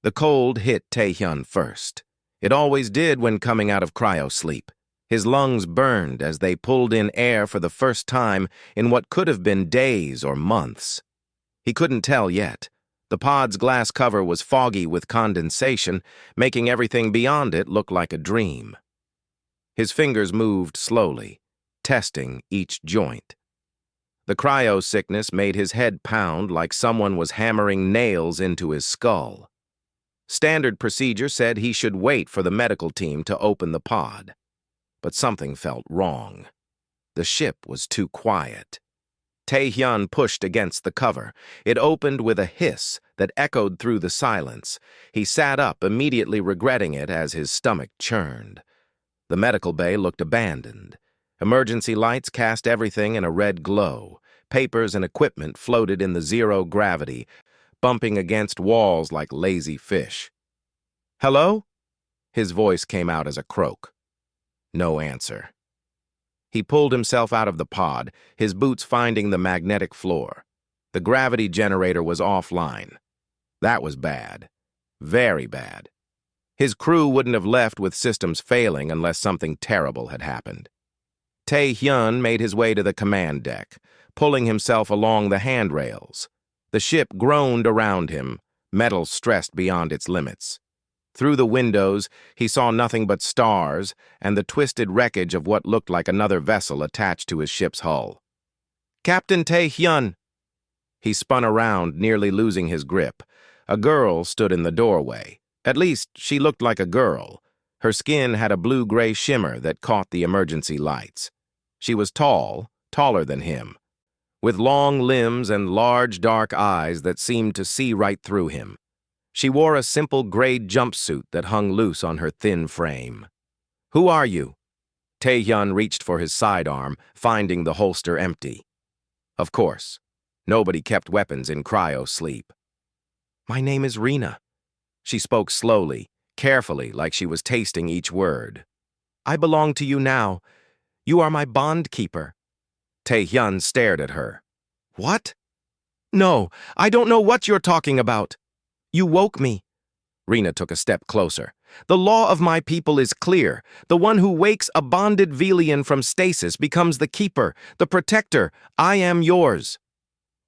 The cold hit Tae-hyun first. It always did when coming out of cryo-sleep. His lungs burned as they pulled in air for the first time in what could have been days or months. He couldn't tell yet. The pod's glass cover was foggy with condensation, making everything beyond it look like a dream. His fingers moved slowly, testing each joint. The cryo-sickness made his head pound like someone was hammering nails into his skull. Standard procedure said he should wait for the medical team to open the pod. But something felt wrong. The ship was too quiet. Tae-hyun pushed against the cover. It opened with a hiss that echoed through the silence. He sat up, immediately regretting it as his stomach churned. The medical bay looked abandoned. Emergency lights cast everything in a red glow. Papers and equipment floated in the zero gravity, bumping against walls like lazy fish. "Hello?" His voice came out as a croak. No answer. He pulled himself out of the pod, his boots finding the magnetic floor. The gravity generator was offline. That was bad. Very bad. His crew wouldn't have left with systems failing unless something terrible had happened. Tae-hyun made his way to the command deck, pulling himself along the handrails. The ship groaned around him, metal stressed beyond its limits. Through the windows, he saw nothing but stars and the twisted wreckage of what looked like another vessel attached to his ship's hull. "Captain Tae-hyun!" He spun around, nearly losing his grip. A girl stood in the doorway. At least, she looked like a girl. Her skin had a blue-gray shimmer that caught the emergency lights. She was tall, taller than him, with long limbs and large dark eyes that seemed to see right through him. She wore a simple gray jumpsuit that hung loose on her thin frame. "Who are you?" Tae-hyun reached for his sidearm, finding the holster empty. Of course, nobody kept weapons in cryo-sleep. "My name is Rena." She spoke slowly, carefully, like she was tasting each word. "I belong to you now. You are my bond keeper." Tae-hyun stared at her. "What?" "No, I don't know what you're talking about." "You woke me." Rena took a step closer. "The law of my people is clear. The one who wakes a bonded Velian from stasis becomes the keeper, the protector. I am yours."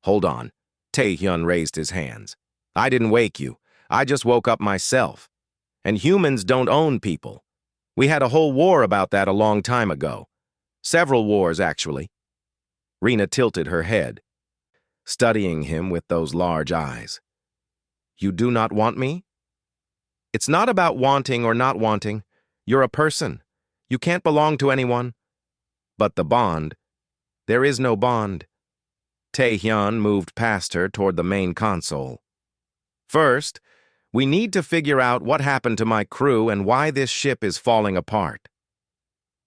"Hold on." Tae-hyun raised his hands. "I didn't wake you. I just woke up myself. And humans don't own people. We had a whole war about that a long time ago. Several wars, actually." Rena tilted her head, studying him with those large eyes. "You do not want me?" "It's not about wanting or not wanting. You're a person. You can't belong to anyone." "But the bond." "There is no bond." Tae-hyun moved past her toward the main console. "First, we need to figure out what happened to my crew and why this ship is falling apart."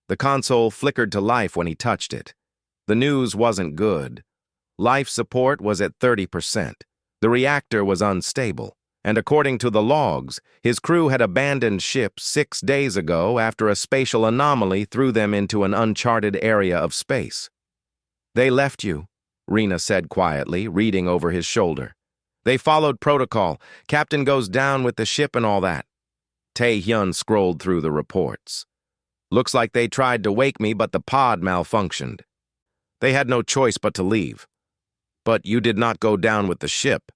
The console flickered to life when he touched it. The news wasn't good. Life support was at 30%. The reactor was unstable, and according to the logs, his crew had abandoned ship 6 days ago after a spatial anomaly threw them into an uncharted area of space. "They left you," Rena said quietly, reading over his shoulder. "They followed protocol. Captain goes down with the ship and all that." Tae-hyun scrolled through the reports. "Looks like they tried to wake me, but the pod malfunctioned. They had no choice but to leave. But you did not go down with the ship.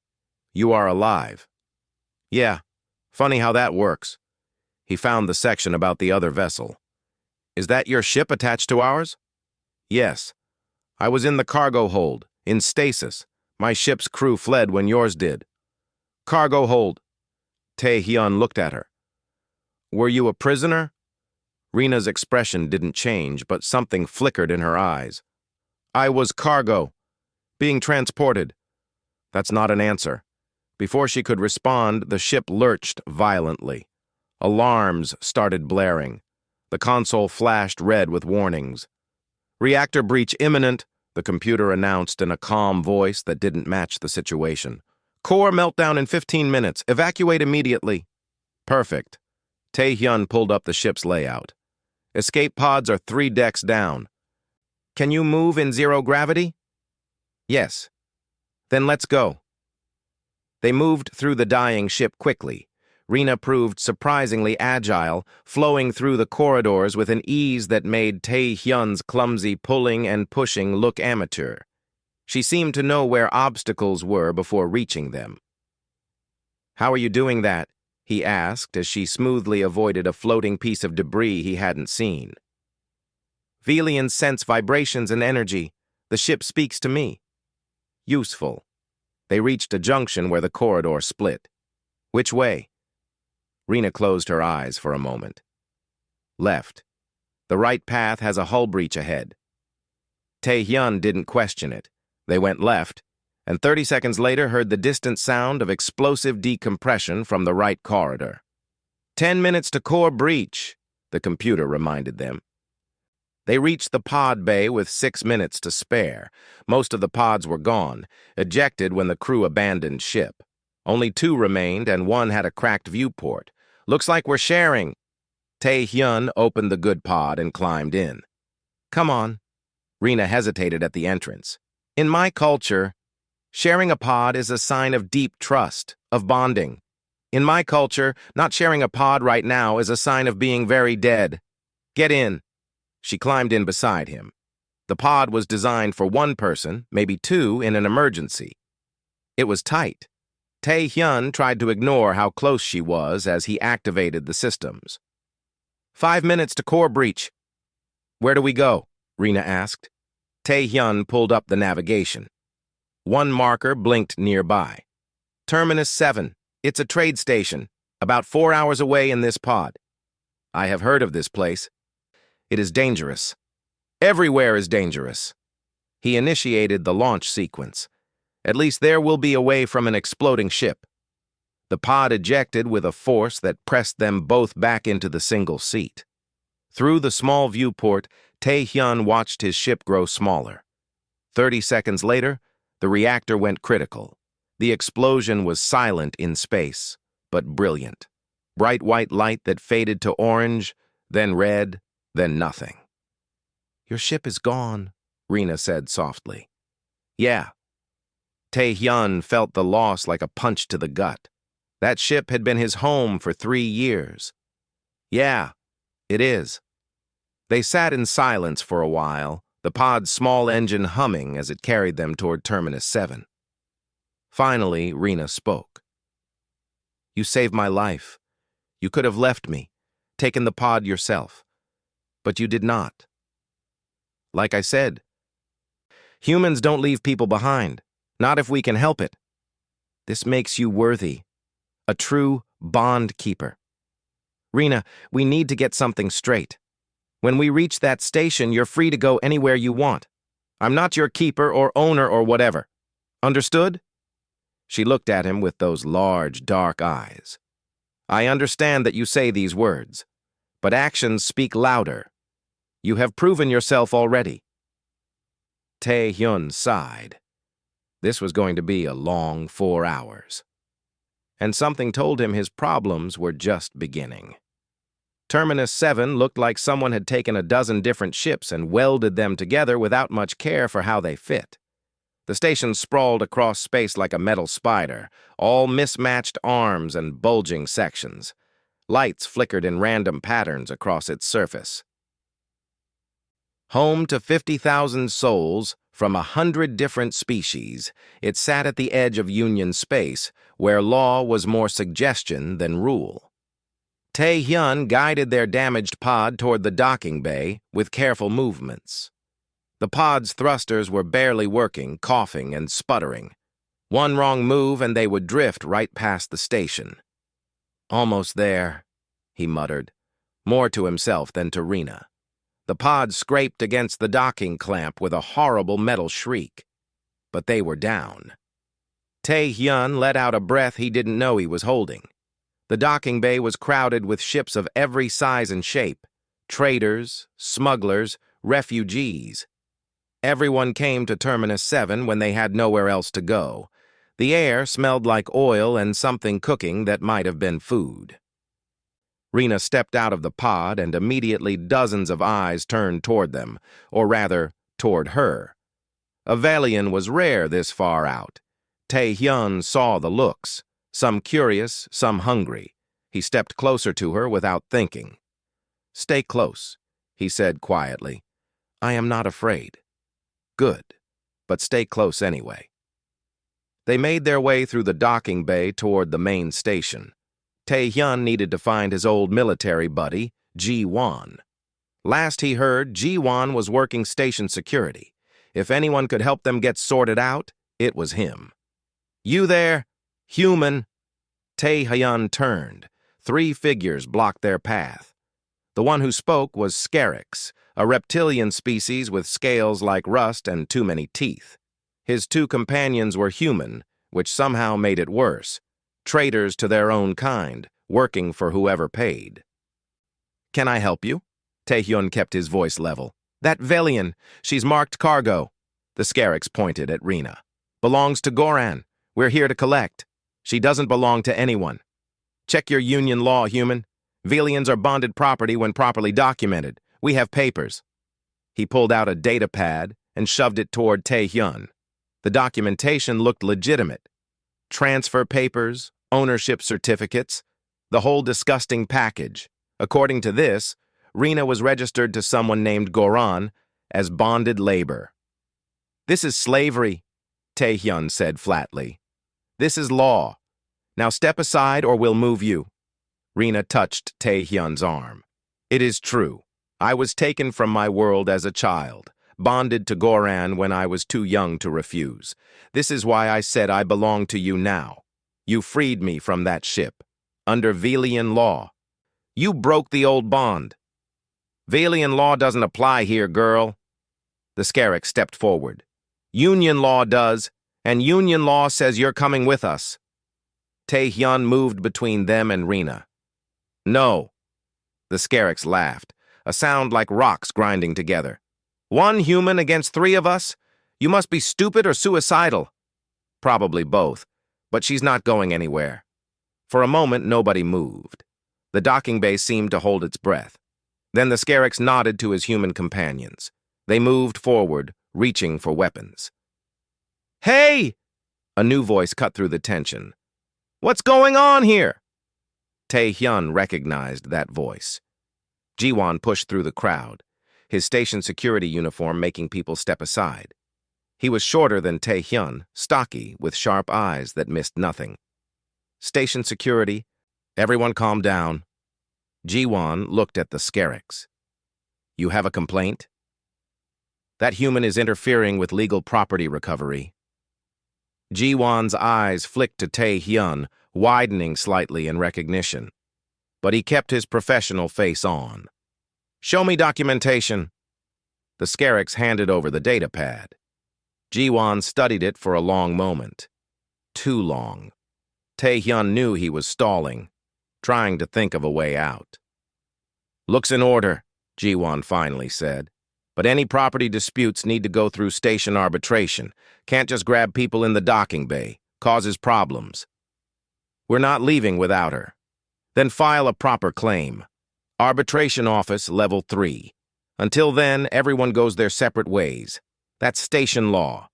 You are alive." "Yeah, funny how that works." He found the section about the other vessel. "Is that your ship attached to ours?" "Yes. I was in the cargo hold, in stasis. My ship's crew fled when yours did." "Cargo hold." Tae-hyun looked at her. "Were you a prisoner?" Rena's expression didn't change, but something flickered in her eyes. "I was cargo. Being transported." "That's not an answer." Before she could respond, the ship lurched violently. Alarms started blaring. The console flashed red with warnings. "Reactor breach imminent," the computer announced in a calm voice that didn't match the situation. "Core meltdown in 15 minutes. Evacuate immediately." "Perfect." Tae-hyun pulled up the ship's layout. "Escape pods are 3 decks down." "Can you move in zero gravity?" "Yes." "Then let's go." They moved through the dying ship quickly. Rena proved surprisingly agile, flowing through the corridors with an ease that made Tae-hyun's clumsy pulling and pushing look amateur. She seemed to know where obstacles were before reaching them. "How are you doing that?" he asked as she smoothly avoided a floating piece of debris he hadn't seen. "Velians sense vibrations and energy. The ship speaks to me." "Useful." They reached a junction where the corridor split. "Which way?" Rena closed her eyes for a moment. "Left. The right path has a hull breach ahead." Tae-hyun didn't question it. They went left, and 30 seconds later heard the distant sound of explosive decompression from the right corridor. 10 minutes to core breach," the computer reminded them. They reached the pod bay with 6 minutes to spare. Most of the pods were gone, ejected when the crew abandoned ship. Only 2 remained, and 1 had a cracked viewport. "Looks like we're sharing." Tae-hyun opened the good pod and climbed in. "Come on." Rena hesitated at the entrance. "In my culture, sharing a pod is a sign of deep trust, of bonding. In my culture, not sharing a pod right now is a sign of being very dead. Get in." She climbed in beside him. The pod was designed for 1 person, maybe 2 in an emergency. It was tight. Tae-hyun tried to ignore how close she was as he activated the systems. 5 minutes to core breach." "Where do we go?" Rena asked. Tae-hyun pulled up the navigation. 1 marker blinked nearby. "Terminus 7. It's a trade station, about 4 hours away in this pod." "I have heard of this place. It is dangerous. Everywhere is dangerous." He initiated the launch sequence. "At least there will be away from an exploding ship." The pod ejected with a force that pressed them both back into the single seat. Through the small viewport, Tae-hyun watched his ship grow smaller. 30 seconds later, the reactor went critical. The explosion was silent in space, but brilliant. Bright white light that faded to orange, then red, then nothing. "Your ship is gone," Rena said softly. "Yeah." Tae-hyun felt the loss like a punch to the gut. That ship had been his home for 3 years. "Yeah, it is." They sat in silence for a while, the pod's small engine humming as it carried them toward Terminus 7. Finally, Rena spoke. "You saved my life. You could have left me, taken the pod yourself. But you did not. Like I said, humans don't leave people behind, not if we can help it. This makes you worthy, a true bond keeper. Rena, we need to get something straight. When we reach that station, you're free to go anywhere you want. I'm not your keeper or owner or whatever. Understood?" She looked at him with those large, dark eyes. "I understand that you say these words, but actions speak louder. You have proven yourself already." Tae-hyun sighed. This was going to be a long 4 hours. And something told him his problems were just beginning. Terminus 7 looked like someone had taken a dozen different ships and welded them together without much care for how they fit. The station sprawled across space like a metal spider, all mismatched arms and bulging sections. Lights flickered in random patterns across its surface. Home to 50,000 souls from 100 different species, it sat at the edge of Union space, where law was more suggestion than rule. Tae-hyun guided their damaged pod toward the docking bay with careful movements. The pod's thrusters were barely working, coughing and sputtering. One wrong move and they would drift right past the station. "Almost there," he muttered, more to himself than to Rena. The pod scraped against the docking clamp with a horrible metal shriek. But they were down. Tae-hyun let out a breath he didn't know he was holding. The docking bay was crowded with ships of every size and shape. Traders, smugglers, refugees. Everyone came to Terminus 7 when they had nowhere else to go. The air smelled like oil and something cooking that might have been food. Rena stepped out of the pod and immediately dozens of eyes turned toward them, or rather, toward her. A Velian was rare this far out. Tae-hyun saw the looks, some curious, some hungry. He stepped closer to her without thinking. "Stay close," he said quietly. "I am not afraid." "Good, but stay close anyway." They made their way through the docking bay toward the main station. Tae-hyun needed to find his old military buddy, Ji-won. Last he heard, Ji-won was working station security. If anyone could help them get sorted out, it was him. "You there? Human?" Tae-hyun turned. 3 figures blocked their path. The one who spoke was Scarix, a reptilian species with scales like rust and too many teeth. His 2 companions were human, which somehow made it worse. Traitors to their own kind, working for whoever paid. "Can I help you?" Tae-hyun kept his voice level. "That Velian, she's marked cargo." The Scarix pointed at Rena. "Belongs to Goran. We're here to collect. She doesn't belong to anyone. Check your union law, human. Velians are bonded property when properly documented. We have papers." He pulled out a data pad and shoved it toward Tae-hyun. The documentation looked legitimate. Transfer papers, ownership certificates, the whole disgusting package. According to this, Rena was registered to someone named Goran as bonded labor. "This is slavery," Tae-hyun said flatly. "This is law. Now step aside or we'll move you." Rena touched Tae-hyun's arm. "It is true. I was taken from my world as a child, bonded to Goran when I was too young to refuse. This is why I said I belong to you now. You freed me from that ship. Under Velian law. You broke the old bond." "Velian law doesn't apply here, girl." The Scarix stepped forward. "Union law does, and union law says you're coming with us." Tae-hyun moved between them and Rena. "No." The Scarix laughed, a sound like rocks grinding together. "1 human against 3 of us? You must be stupid or suicidal." "Probably both, but she's not going anywhere." For a moment, nobody moved. The docking bay seemed to hold its breath. Then the Scarix nodded to his human companions. They moved forward, reaching for weapons. "Hey!" A new voice cut through the tension. "What's going on here?" Tae-hyun recognized that voice. Ji-won pushed through the crowd, his station security uniform making people step aside. He was shorter than Tae-hyun, stocky, with sharp eyes that missed nothing. "Station security, everyone calm down." Ji-won looked at the Scarix. "You have a complaint?" "That human is interfering with legal property recovery." Ji-won's eyes flicked to Tae-hyun, widening slightly in recognition. But he kept his professional face on. "Show me documentation." The Scarix handed over the data pad. Ji-won studied it for a long moment. Too long. Tae-hyun knew he was stalling, trying to think of a way out. "Looks in order," Ji-won finally said. "But any property disputes need to go through station arbitration. Can't just grab people in the docking bay. Causes problems." "We're not leaving without her." "Then file a proper claim. Arbitration office, level 3. Until then, everyone goes their separate ways. That's station law."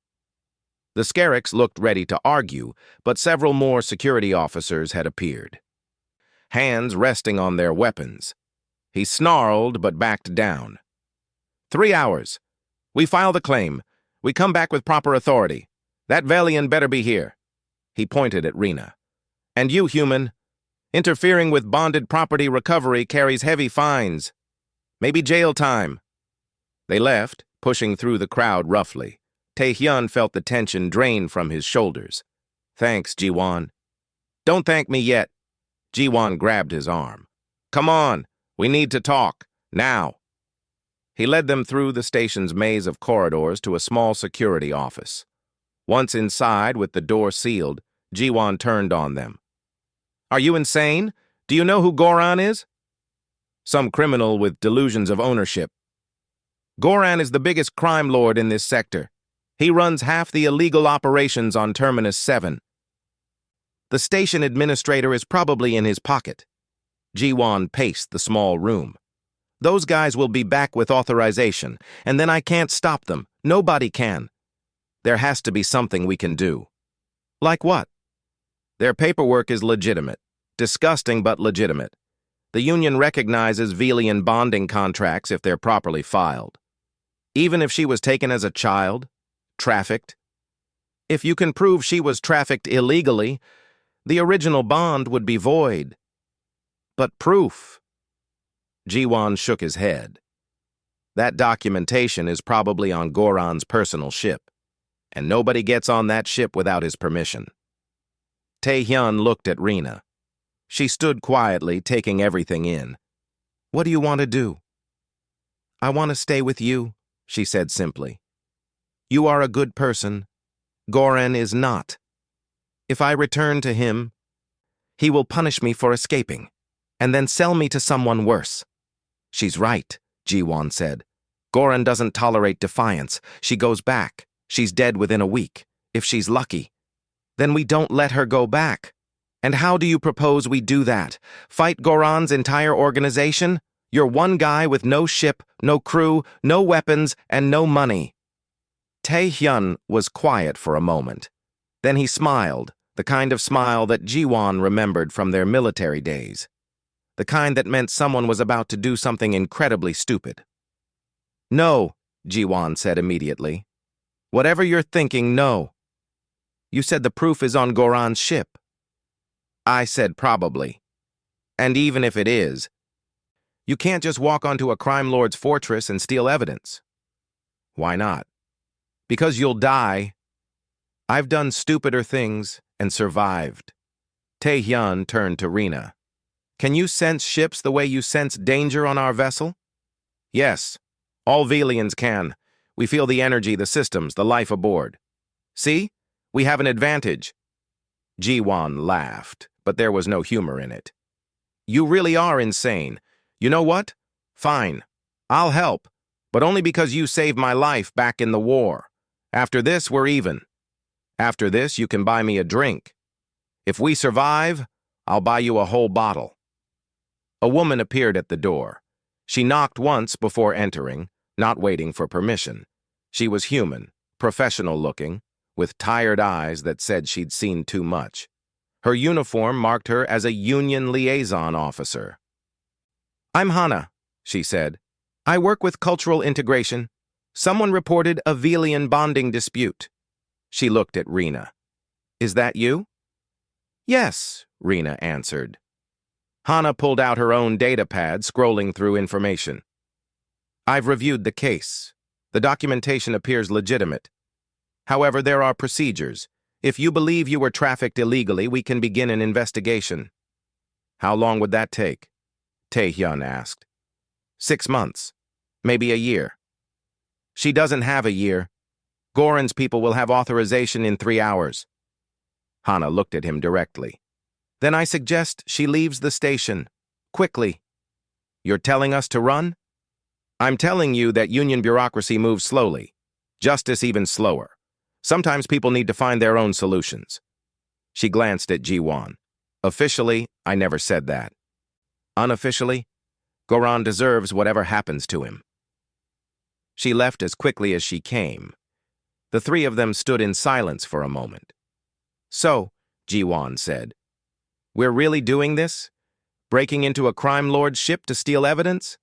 The Scarix looked ready to argue, but several more security officers had appeared, hands resting on their weapons. He snarled but backed down. 3 hours. We file the claim. We come back with proper authority. That Velian better be here." He pointed at Rena. "And you, human. Interfering with bonded property recovery carries heavy fines. Maybe jail time." They left, pushing through the crowd roughly. Tae-hyun felt the tension drain from his shoulders. "Thanks, Ji-won." "Don't thank me yet." Ji-won grabbed his arm. "Come on. We need to talk. Now." He led them through the station's maze of corridors to a small security office. Once inside, with the door sealed, Ji-won turned on them. "Are you insane? Do you know who Goran is?" "Some criminal with delusions of ownership." "Goran is the biggest crime lord in this sector. He runs half the illegal operations on Terminus 7. The station administrator is probably in his pocket." Ji-won paced the small room. "Those guys will be back with authorization, and then I can't stop them. Nobody can. There has to be something we can do." "Like what?" "Their paperwork is legitimate. disgusting but legitimate. The Union recognizes Velian bonding contracts if they're properly filed. Even if she was taken as a child, trafficked. If you can prove she was trafficked illegally, the original bond would be void. But proof. Jiwan shook his head. That documentation is probably on Goran's personal ship, and nobody gets on that ship without his permission. Tae-hyun looked at Rena. She stood quietly, taking everything in. What do you want to do? I want to stay with you, she said simply. You are a good person. Goran is not. If I return to him, he will punish me for escaping, and then sell me to someone worse. She's right, Jiwan said. Goran doesn't tolerate defiance. She goes back. She's dead within a week, if she's lucky. Then we don't let her go back. And how do you propose we do that? Fight Goran's entire organization? You're one guy with no ship, no crew, no weapons, and no money. Tae-hyun was quiet for a moment. Then he smiled, the kind of smile that Jiwan remembered from their military days. The kind that meant someone was about to do something incredibly stupid. No, Jiwan said immediately. Whatever you're thinking, no. You said the proof is on Goran's ship. I said probably. And even if it is, you can't just walk onto a crime lord's fortress and steal evidence. Why not? Because you'll die. I've done stupider things and survived. Tae-hyun turned to Rena. Can you sense ships the way you sense danger on our vessel? Yes, all Velians can. We feel the energy, the systems, the life aboard. See? We have an advantage. Jiwan laughed, but there was no humor in it. You really are insane. You know what? Fine. I'll help, but only because you saved my life back in the war. After this, we're even. After this, you can buy me a drink. If we survive, I'll buy you a whole bottle. A woman appeared at the door. She knocked once before entering, not waiting for permission. She was human, professional-looking, with tired eyes that said she'd seen too much. Her uniform marked her as a Union liaison officer. I'm Hana, she said. I work with cultural integration. Someone reported a Velian bonding dispute. She looked at Rena. Is that you? Yes, Rena answered. Hana pulled out her own data pad, scrolling through information. I've reviewed the case. The documentation appears legitimate. However, there are procedures. If you believe you were trafficked illegally, we can begin an investigation. How long would that take? Tae-hyun asked. 6 months. Maybe a year. She doesn't have a year. Goran's people will have authorization in 3 hours. Hana looked at him directly. Then I suggest she leaves the station. Quickly. You're telling us to run? I'm telling you that Union bureaucracy moves slowly. Justice even slower. Sometimes people need to find their own solutions. She glanced at Jiwan. Officially, I never said that. Unofficially, Goran deserves whatever happens to him. She left as quickly as she came. The three of them stood in silence for a moment. So, Jiwan said, we're really doing this? Breaking into a crime lord's ship to steal evidence?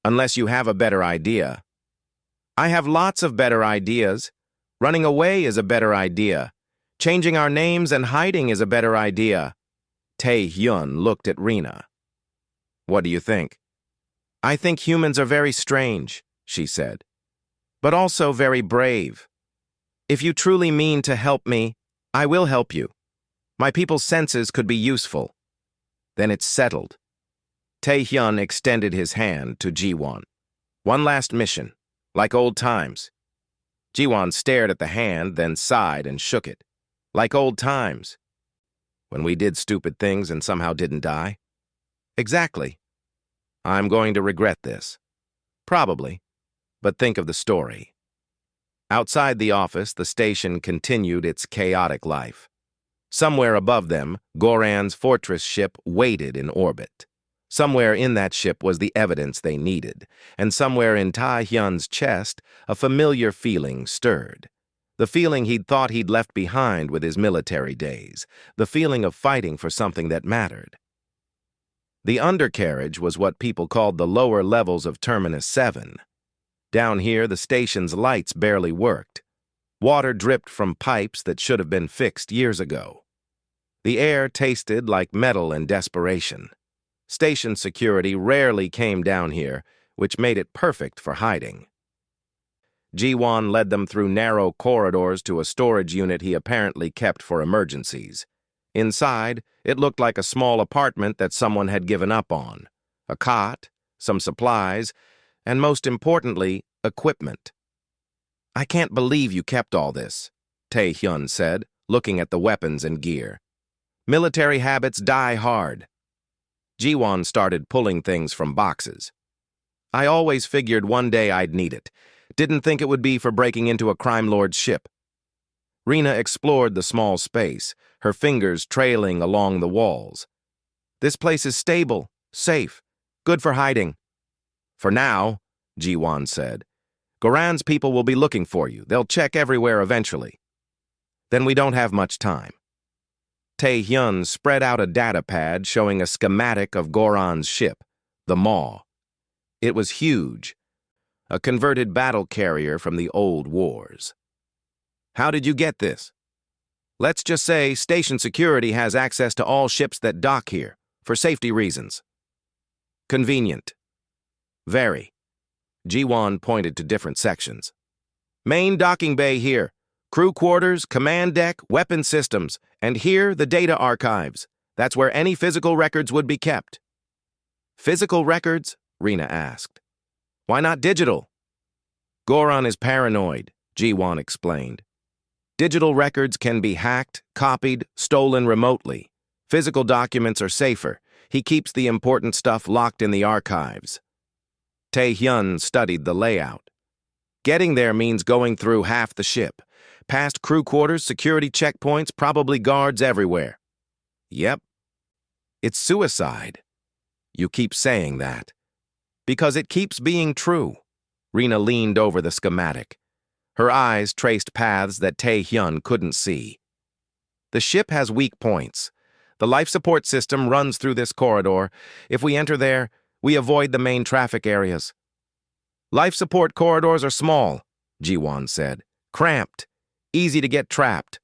Unless you have a better idea. I have lots of better ideas. Running away is a better idea. Changing our names and hiding is a better idea. Tae-hyun looked at Rena. What do you think? I think humans are very strange, she said, but also very brave. If you truly mean to help me, I will help you. My people's senses could be useful. Then it's settled. Tae-hyun extended his hand to Jiwan. One last mission, like old times. Jiwan stared at the hand, then sighed and shook it. Like old times. When we did stupid things and somehow didn't die? Exactly. I'm going to regret this. Probably. But think of the story. Outside the office, the station continued its chaotic life. Somewhere above them, Goran's fortress ship waited in orbit. Somewhere in that ship was the evidence they needed, and somewhere in Tae-hyun's chest, a familiar feeling stirred. The feeling he'd thought he'd left behind with his military days, the feeling of fighting for something that mattered. The undercarriage was what people called the lower levels of Terminus 7. Down here, the station's lights barely worked. Water dripped from pipes that should have been fixed years ago. The air tasted like metal and desperation. Station security rarely came down here, which made it perfect for hiding. Ji-Won led them through narrow corridors to a storage unit he apparently kept for emergencies. Inside, it looked like a small apartment that someone had given up on. A cot, some supplies, and most importantly, equipment. "I can't believe you kept all this," Tae-hyun said, looking at the weapons and gear. "Military habits die hard." Ji-Won started pulling things from boxes. "I always figured one day I'd need it. Didn't think it would be for breaking into a crime lord's ship." Rena explored the small space, her fingers trailing along the walls. "This place is stable, safe, good for hiding." "For now," Ji-Won said. "Goran's people will be looking for you. They'll check everywhere eventually." "Then we don't have much time." Tae-hyun spread out a data pad showing a schematic of Goran's ship, the Maw. It was huge, a converted battle carrier from the old wars. "How did you get this?" "Let's just say station security has access to all ships that dock here, for safety reasons." "Convenient." "Very." Ji-Won pointed to different sections. "Main docking bay here. Crew quarters, command deck, weapon systems, and here the data archives. That's where any physical records would be kept." "Physical records?" Rena asked. "Why not digital?" "Goran is paranoid," Ji-Won explained. "Digital records can be hacked, copied, stolen remotely. Physical documents are safer. He keeps the important stuff locked in the archives." Tae-hyun studied the layout. "Getting there means going through half the ship. Past crew quarters, security checkpoints, probably guards everywhere." "Yep." "It's suicide." "You keep saying that." "Because it keeps being true." Rena leaned over the schematic. Her eyes traced paths that Tae-hyun couldn't see. "The ship has weak points. The life support system runs through this corridor. If we enter there, we avoid the main traffic areas." "Life support corridors are small," Ji-Won said. "Cramped. Easy to get trapped."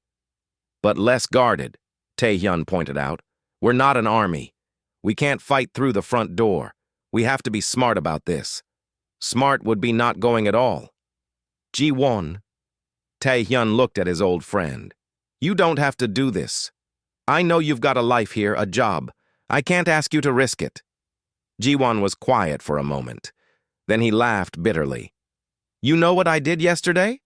"But less guarded," Tae-hyun pointed out. "We're not an army. We can't fight through the front door. We have to be smart about this." "Smart would be not going at all." "Ji-Won." Tae-hyun looked at his old friend. "You don't have to do this. I know you've got a life here, a job. I can't ask you to risk it." Ji-Won was quiet for a moment. Then he laughed bitterly. "You know what I did yesterday?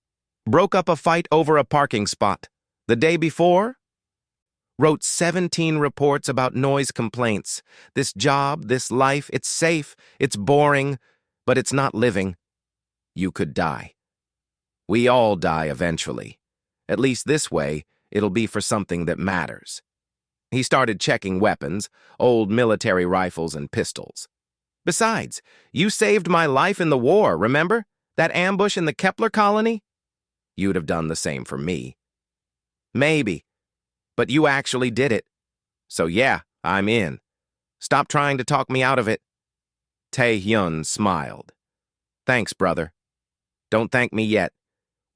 Broke up a fight over a parking spot. The day before? Wrote 17 reports about noise complaints. This job, this life, it's safe, it's boring, but it's not living. You could die. We all die eventually. At least this way, it'll be for something that matters." He started checking weapons, old military rifles and pistols. "Besides, you saved my life in the war, remember? That ambush in the Kepler colony? You'd have done the same for me." "Maybe. But you actually did it. So yeah, I'm in. Stop trying to talk me out of it." Tae-hyun smiled. "Thanks, brother. Don't thank me yet.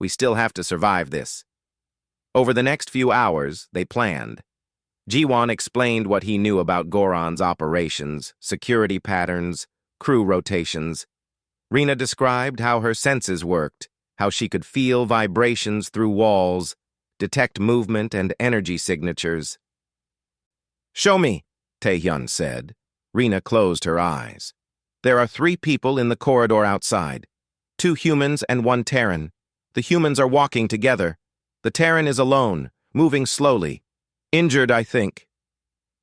We still have to survive this." Over the next few hours, they planned. Ji-Won explained what he knew about Goran's operations, security patterns, crew rotations. Rena described how her senses worked, how she could feel vibrations through walls, detect movement and energy signatures. "Show me," Tae-hyun said. Rena closed her eyes. "There are 3 people in the corridor outside. 2 humans and 1 Terran. The humans are walking together. The Terran is alone, moving slowly. Injured, I think."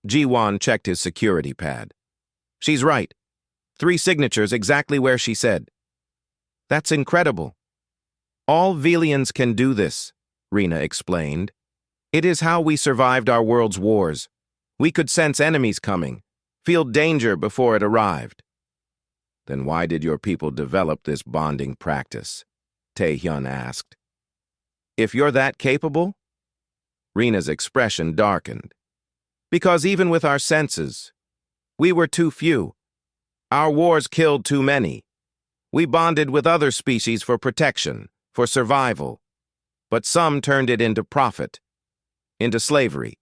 Ji-Won checked his security pad. "She's right. 3 signatures exactly where she said." "That's incredible." "All Velians can do this," Rena explained. "It is how we survived our world's wars. We could sense enemies coming, feel danger before it arrived." "Then why did your people develop this bonding practice?" Tae-hyun asked. "If you're that capable?" Rena's expression darkened. "Because even with our senses, We were too few. Our wars killed too many. We bonded with other species for protection, for survival. But some turned it into profit, into slavery.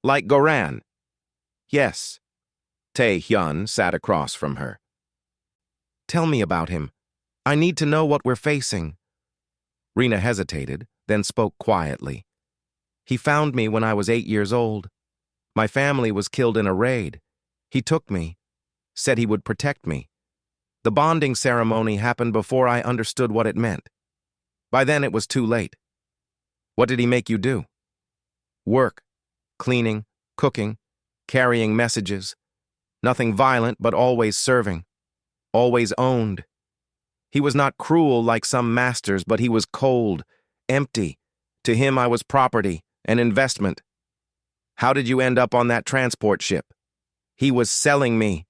Like Goran. Yes. Tae-hyun sat across from her. Tell me about him. I need to know what we're facing. Rena hesitated, then spoke quietly. He found me when I was 8 years old. My family was killed in a raid. He took me, said he would protect me. The bonding ceremony happened before I understood what it meant. By then it was too late. What did he make you do? Work, cleaning, cooking, carrying messages. Nothing violent, but always serving. Always owned. He was not cruel like some masters, but he was cold, empty. To him I was property, an investment. How did you end up on that transport ship? He was selling me.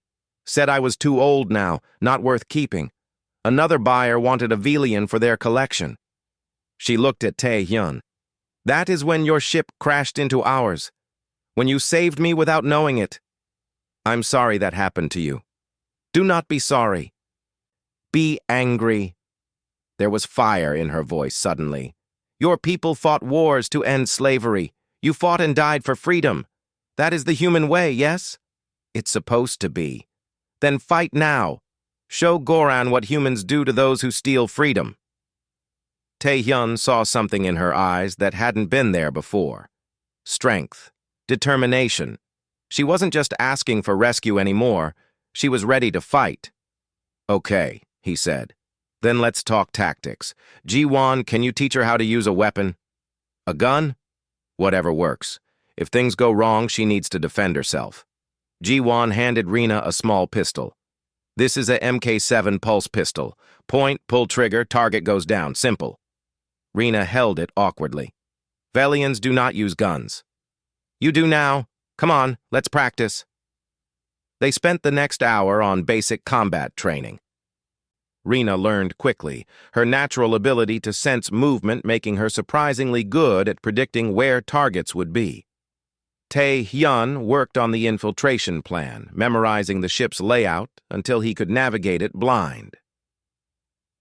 Said I was too old now, not worth keeping. Another buyer wanted a Velian for their collection. She looked at Tae-hyun. That is when your ship crashed into ours. When you saved me without knowing it. I'm sorry that happened to you. Do not be sorry. Be angry. There was fire in her voice suddenly. Your people fought wars to end slavery. You fought and died for freedom. That is the human way, yes? It's supposed to be. Then fight now. Show Goran what humans do to those who steal freedom. Tae-hyun saw something in her eyes that hadn't been there before. Strength. Determination. She wasn't just asking for rescue anymore. She was ready to fight. Okay, he said. Then let's talk tactics. Ji-won, can you teach her how to use a weapon? A gun? Whatever works. If things go wrong, she needs to defend herself. Ji-won handed Rena a small pistol. This is a MK7 pulse pistol. Point, pull trigger, target goes down. Simple. Rena held it awkwardly. Velians do not use guns. You do now. Come on, let's practice. They spent the next hour on basic combat training. Rena learned quickly, her natural ability to sense movement making her surprisingly good at predicting where targets would be. Tae-hyun worked on the infiltration plan, memorizing the ship's layout until he could navigate it blind.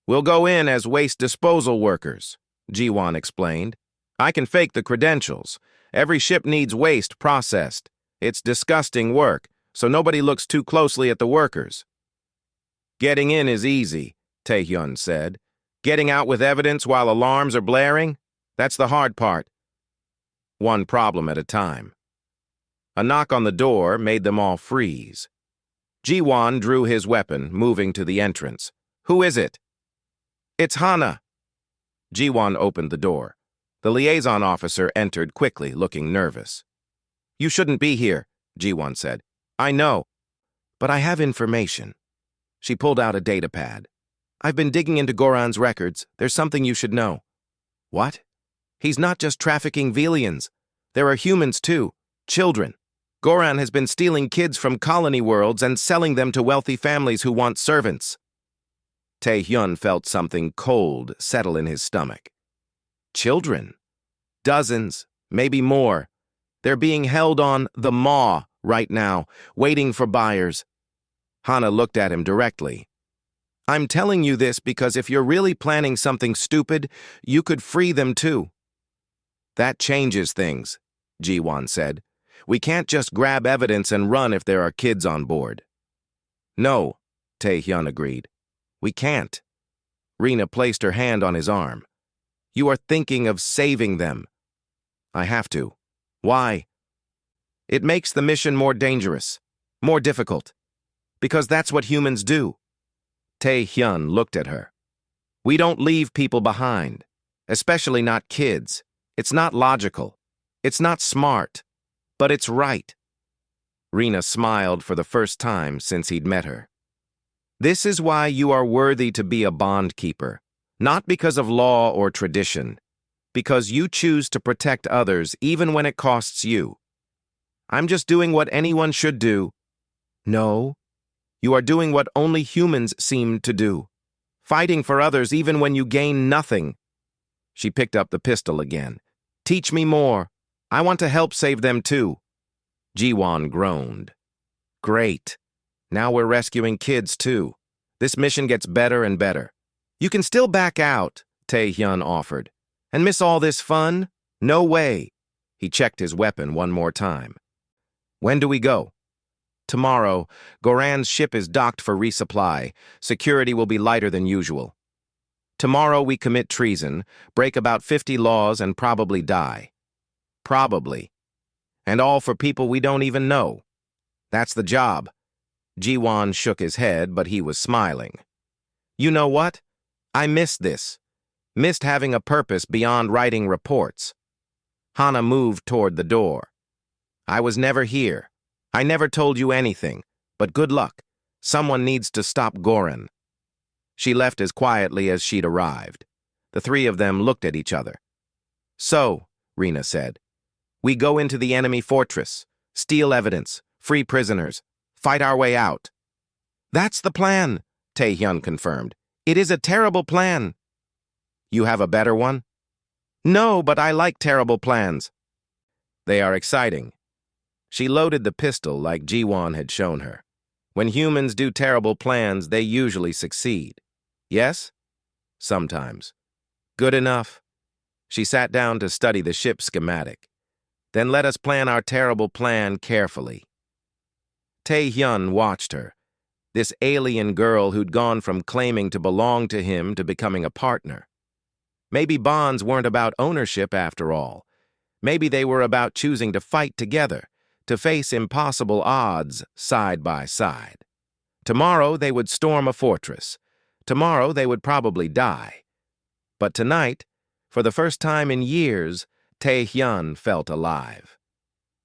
We'll go in as waste disposal workers, Ji-won explained. I can fake the credentials. Every ship needs waste processed. It's disgusting work, so nobody looks too closely at the workers. Getting in is easy, Tae-hyun said. Getting out with evidence while alarms are blaring? That's the hard part. One problem at a time. A knock on the door made them all freeze. Ji-won drew his weapon, moving to the entrance. Who is it? It's Hana. Ji-won opened the door. The liaison officer entered quickly, looking nervous. You shouldn't be here, Ji-won said. I know, but I have information. She pulled out a data pad. I've been digging into Goran's records. There's something you should know. What? He's not just trafficking Velians. There are humans too, children. Goran has been stealing kids from colony worlds and selling them to wealthy families who want servants. Tae-hyun felt something cold settle in his stomach. Children? Dozens, maybe more. They're being held on the maw right now, waiting for buyers. Hana looked at him directly. I'm telling you this because if you're really planning something stupid, you could free them too. That changes things, Ji-won said. We can't just grab evidence and run if there are kids on board. No, Tae-hyun agreed. We can't. Rena placed her hand on his arm. You are thinking of saving them. I have to. Why? It makes the mission more dangerous, more difficult. Because that's what humans do. Tae-hyun looked at her. We don't leave people behind, especially not kids. It's not logical. It's not smart. But it's right. Rena smiled for the first time since he'd met her. This is why you are worthy to be a bond keeper, not because of law or tradition, because you choose to protect others even when it costs you. I'm just doing what anyone should do. No, you are doing what only humans seem to do, fighting for others even when you gain nothing. She picked up the pistol again. Teach me more. I want to help save them too. Ji-won groaned. Great. Now we're rescuing kids, too. This mission gets better and better. You can still back out, Tae-hyun offered. And miss all this fun? No way. He checked his weapon one more time. When do we go? Tomorrow. Goran's ship is docked for resupply. Security will be lighter than usual. Tomorrow we commit treason, break about 50 laws, and probably die. Probably. And all for people we don't even know. That's the job. Ji-won shook his head, but he was smiling. You know what? I missed this. Missed having a purpose beyond writing reports. Hana moved toward the door. I was never here. I never told you anything, but good luck. Someone needs to stop Goran. She left as quietly as she'd arrived. The three of them looked at each other. So, Rena said, we go into the enemy fortress, steal evidence, free prisoners, fight our way out. That's the plan, Tae-hyun confirmed. It is a terrible plan. You have a better one? No, but I like terrible plans. They are exciting. She loaded the pistol like Ji-won had shown her. When humans do terrible plans, they usually succeed. Yes? Sometimes. Good enough. She sat down to study the ship's schematic. Then let us plan our terrible plan carefully. Tae-hyun watched her, this alien girl who'd gone from claiming to belong to him to becoming a partner. Maybe bonds weren't about ownership after all. Maybe they were about choosing to fight together, to face impossible odds side by side. Tomorrow they would storm a fortress. Tomorrow they would probably die. But tonight, for the first time in years, Tae-hyun felt alive.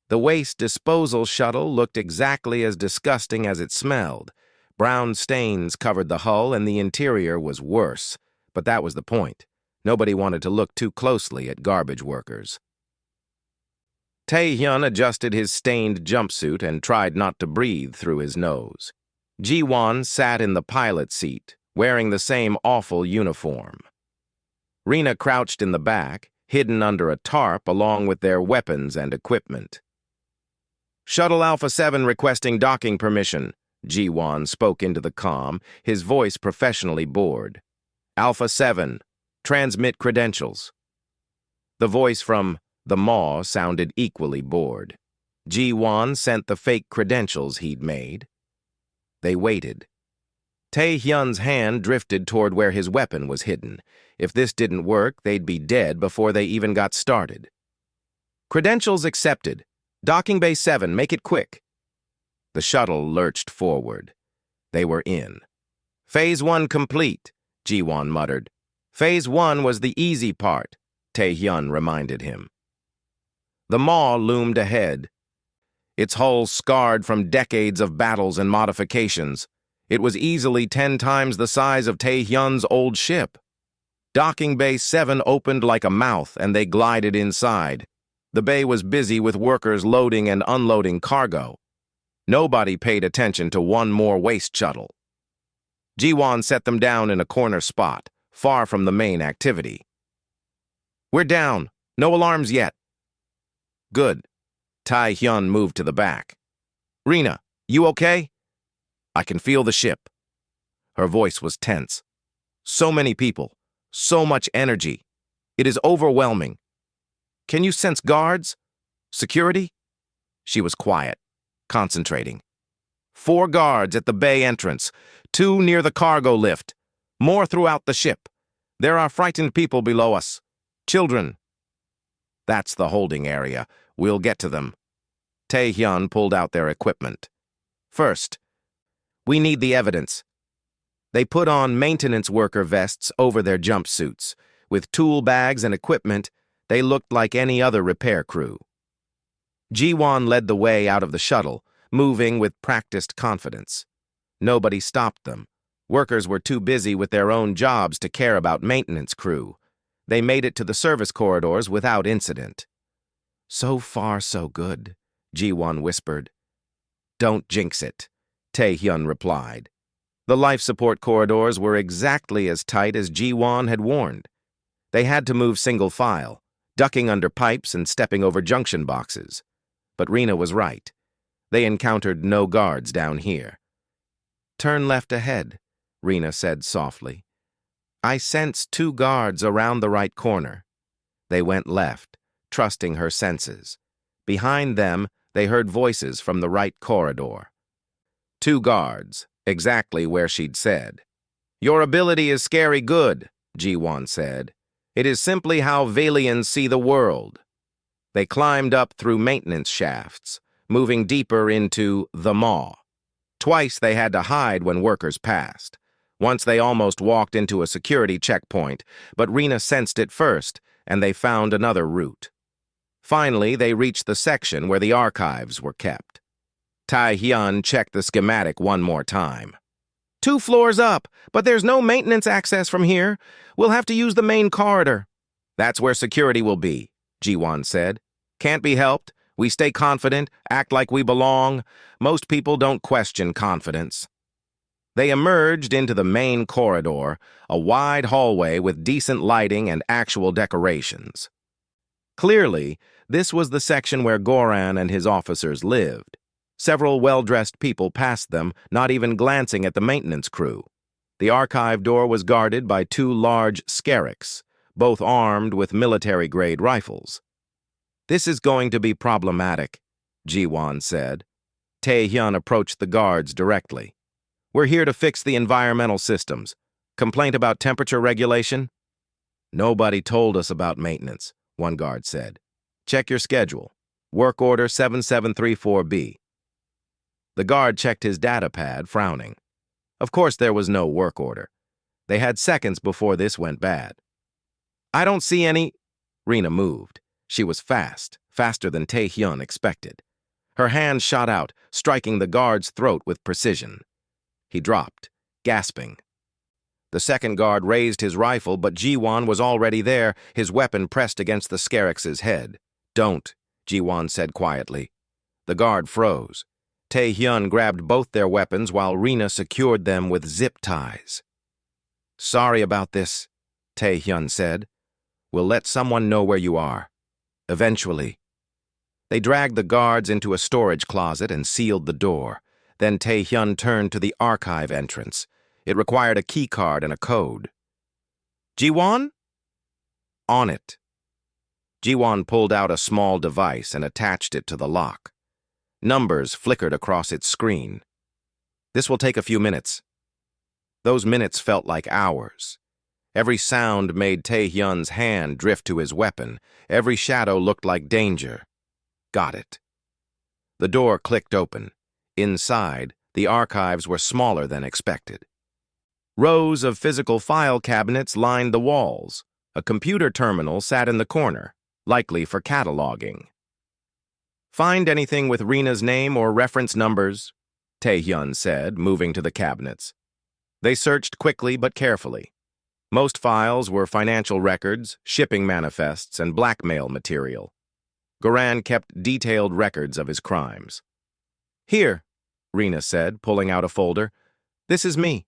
The waste disposal shuttle looked exactly as disgusting as it smelled. Brown stains covered the hull and the interior was worse. But that was the point. Nobody wanted to look too closely at garbage workers. Tae-hyun adjusted his stained jumpsuit and tried not to breathe through his nose. Ji-won sat in the pilot seat, wearing the same awful uniform. Rena crouched in the back, hidden under a tarp along with their weapons and equipment. Shuttle Alpha 7 requesting docking permission, Ji-won spoke into the comm, his voice professionally bored. Alpha 7, transmit credentials. The voice from the Maw sounded equally bored. Ji-won sent the fake credentials he'd made. They waited. Tae-hyun's hand drifted toward where his weapon was hidden. If this didn't work, they'd be dead before they even got started. Credentials accepted. Docking Bay 7, make it quick. The shuttle lurched forward. They were in. Phase 1 complete, Ji-won muttered. Phase 1 was the easy part, Tae-hyun reminded him. The Maw loomed ahead. Its hull scarred from decades of battles and modifications. It was easily 10 times the size of Tae-hyun's old ship. Docking Bay 7 opened like a mouth, and they glided inside. The bay was busy with workers loading and unloading cargo. Nobody paid attention to one more waste shuttle. Ji-won set them down in a corner spot, far from the main activity. We're down. No alarms yet. Good. Tae-hyun moved to the back. Rena, you okay? I can feel the ship. Her voice was tense. So many people. So much energy. It is overwhelming. Can you sense guards? Security? She was quiet, concentrating. 4 guards at the bay entrance, 2 near the cargo lift, more throughout the ship. There are frightened people below us. Children. That's the holding area. We'll get to them. Tae-hyun pulled out their equipment. First, we need the evidence. They put on maintenance worker vests over their jumpsuits. With tool bags and equipment, they looked like any other repair crew. Ji-won led the way out of the shuttle, moving with practiced confidence. Nobody stopped them. Workers were too busy with their own jobs to care about maintenance crew. They made it to the service corridors without incident. So far, so good, Ji-won whispered. Don't jinx it, Tae-hyun replied. The life support corridors were exactly as tight as Ji-won had warned. They had to move single file, ducking under pipes and stepping over junction boxes. But Rena was right. They encountered no guards down here. "Turn left ahead," Rena said softly. "I sense 2 guards around the right corner." They went left, trusting her senses. Behind them, they heard voices from the right corridor. 2 guards, exactly where she'd said. "Your ability is scary good," Ji-Won said. "It is simply how Valians see the world." They climbed up through maintenance shafts, moving deeper into the maw. Twice they had to hide when workers passed. Once they almost walked into a security checkpoint, but Rena sensed it first, and they found another route. Finally, they reached the section where the archives were kept. Tai-hyun checked the schematic one more time. "2 floors up, but there's no maintenance access from here. We'll have to use the main corridor." "That's where security will be," Ji-Won said. "Can't be helped. We stay confident, act like we belong. Most people don't question confidence." They emerged into the main corridor, a wide hallway with decent lighting and actual decorations. Clearly, this was the section where Goran and his officers lived. Several well-dressed people passed them, not even glancing at the maintenance crew. The archive door was guarded by 2 large Skerricks, both armed with military-grade rifles. "This is going to be problematic," Ji-Won said. Tae-hyun approached the guards directly. "We're here to fix the environmental systems. Complaint about temperature regulation?" "Nobody told us about maintenance," one guard said. "Check your schedule. Work order 7734B. The guard checked his data pad, frowning. Of course there was no work order. They had seconds before this went bad. "I don't see any—" Rena moved. She was fast, faster than Tae-hyun expected. Her hand shot out, striking the guard's throat with precision. He dropped, gasping. The second guard raised his rifle, but Ji-Won was already there, his weapon pressed against the Skerrick's head. "Don't," Ji-Won said quietly. The guard froze. Tae-hyun grabbed both their weapons while Rena secured them with zip ties. "Sorry about this," Tae-hyun said. "We'll let someone know where you are. Eventually." They dragged the guards into a storage closet and sealed the door. Then Tae-hyun turned to the archive entrance. It required a key card and a code. "Ji-Won?" "On it." Ji-Won pulled out a small device and attached it to the lock. Numbers flickered across its screen. "This will take a few minutes." Those minutes felt like hours. Every sound made Tae-hyun's hand drift to his weapon. Every shadow looked like danger. Got it. The door clicked open. Inside, the archives were smaller than expected. Rows of physical file cabinets lined the walls. A computer terminal sat in the corner, likely for cataloging. "Find anything with Rena's name or reference numbers," Tae-hyun said, moving to the cabinets. They searched quickly but carefully. Most files were financial records, shipping manifests, and blackmail material. Goran kept detailed records of his crimes. "Here," Rena said, pulling out a folder. "This is me."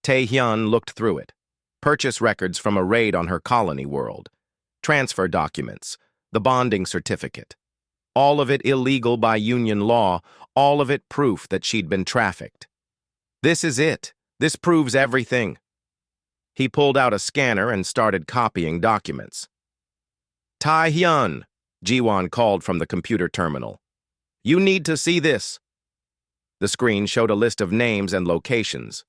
Tae-hyun looked through it. Purchase records from a raid on her colony world. Transfer documents. The bonding certificate. All of it illegal by union law, all of it proof that she'd been trafficked. "This is it. This proves everything." He pulled out a scanner and started copying documents. "Tae-hyun," Ji-Won called from the computer terminal. "You need to see this." The screen showed a list of names and locations.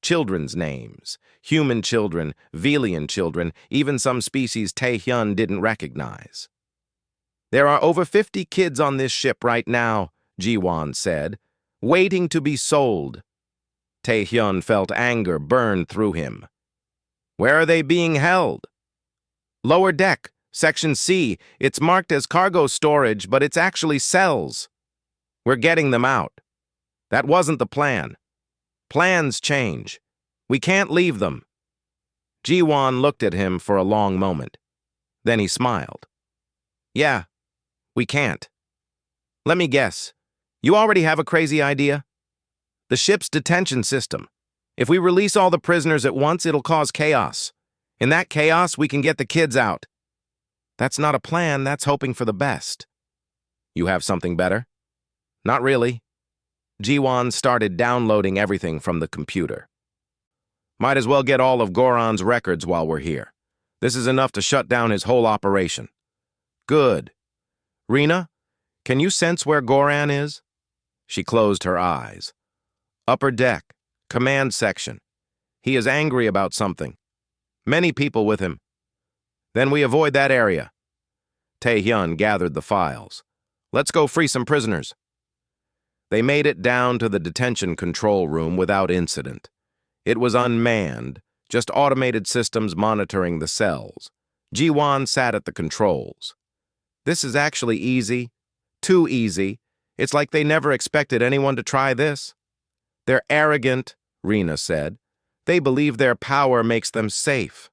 Children's names, human children, Velian children, even some species Tae-hyun didn't recognize. "There are over 50 kids on this ship right now," Ji-Won said, "waiting to be sold." Tae-hyun felt anger burn through him. "Where are they being held?" "Lower deck, Section C. It's marked as cargo storage, but it's actually cells. We're getting them out. That wasn't the plan. Plans change. We can't leave them." Ji-Won looked at him for a long moment. Then he smiled. "Yeah, we can't. Let me guess. You already have a crazy idea? The ship's detention system. If we release all the prisoners at once, it'll cause chaos. In that chaos, we can get the kids out. That's not a plan, that's hoping for the best. You have something better?" Not really. Jiwon started downloading everything from the computer. Might as well get all of Goran's records while we're here. This is enough to shut down his whole operation. Good. Rena, can you sense where Goran is? She closed her eyes. Upper deck, command section. He is angry about something. Many people with him. Then we avoid that area. Tae-hyun gathered the files. Let's go free some prisoners. They made it down to the detention control room without incident. It was unmanned, just automated systems monitoring the cells. Jiwon sat at the controls. This is actually easy. Too easy. It's like they never expected anyone to try this. They're arrogant, Rena said. They believe their power makes them safe.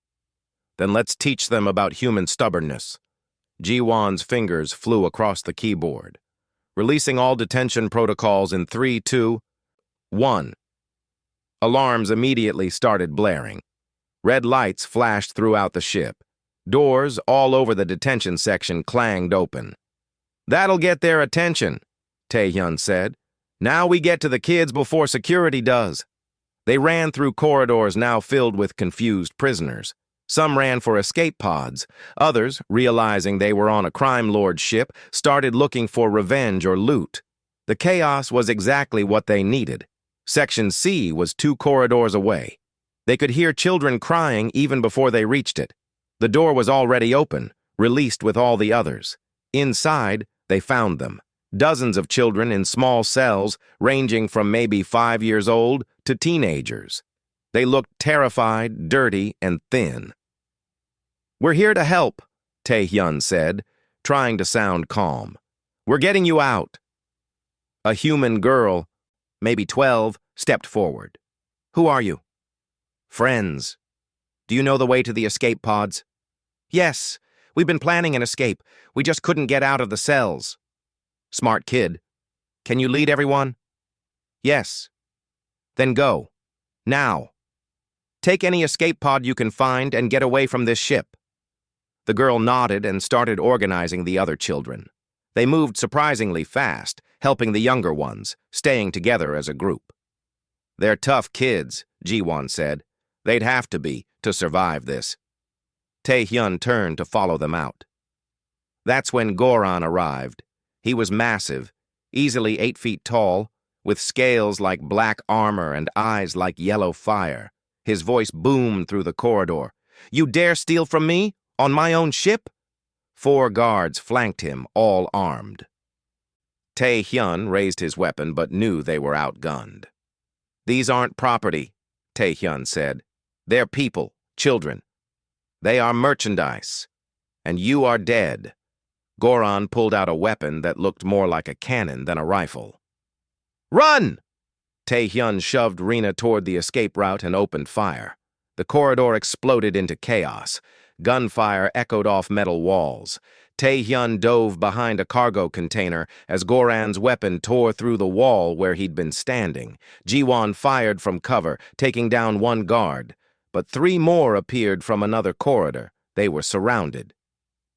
Then let's teach them about human stubbornness. Jiwon's fingers flew across the keyboard, releasing all detention protocols in 3, 2, 1. Alarms immediately started blaring. Red lights flashed throughout the ship. Doors all over the detention section clanged open. That'll get their attention, Tae-hyun said. Now we get to the kids before security does. They ran through corridors now filled with confused prisoners. Some ran for escape pods. Others, realizing they were on a crime lord's ship, started looking for revenge or loot. The chaos was exactly what they needed. Section C was 2 corridors away. They could hear children crying even before they reached it. The door was already open, released with all the others. Inside, they found them. Dozens of children in small cells, ranging from maybe 5 years old to teenagers. They looked terrified, dirty, and thin. We're here to help, Tae-hyun said, trying to sound calm. We're getting you out. A human girl, maybe 12, stepped forward. Who are you? Friends. Do you know the way to the escape pods? Yes, we've been planning an escape. We just couldn't get out of the cells. Smart kid. Can you lead everyone? Yes. Then go. Now. Take any escape pod you can find and get away from this ship. The girl nodded and started organizing the other children. They moved surprisingly fast, helping the younger ones, staying together as a group. They're tough kids, Jiwon said. They'd have to be to survive this. Tae-hyun turned to follow them out. That's when Goran arrived. He was massive, easily 8 feet tall, with scales like black armor and eyes like yellow fire. His voice boomed through the corridor. You dare steal from me? On my own ship? 4 guards flanked him, all armed. Tae-hyun raised his weapon but knew they were outgunned. These aren't property, Tae-hyun said. They're people, children. They are merchandise. And you are dead. Goran pulled out a weapon that looked more like a cannon than a rifle. Run! Tae-hyun shoved Rena toward the escape route and opened fire. The corridor exploded into chaos. Gunfire echoed off metal walls. Tae-hyun dove behind a cargo container as Goran's weapon tore through the wall where he'd been standing. Jiwon fired from cover, taking down 1 guard. But 3 more appeared from another corridor. They were surrounded.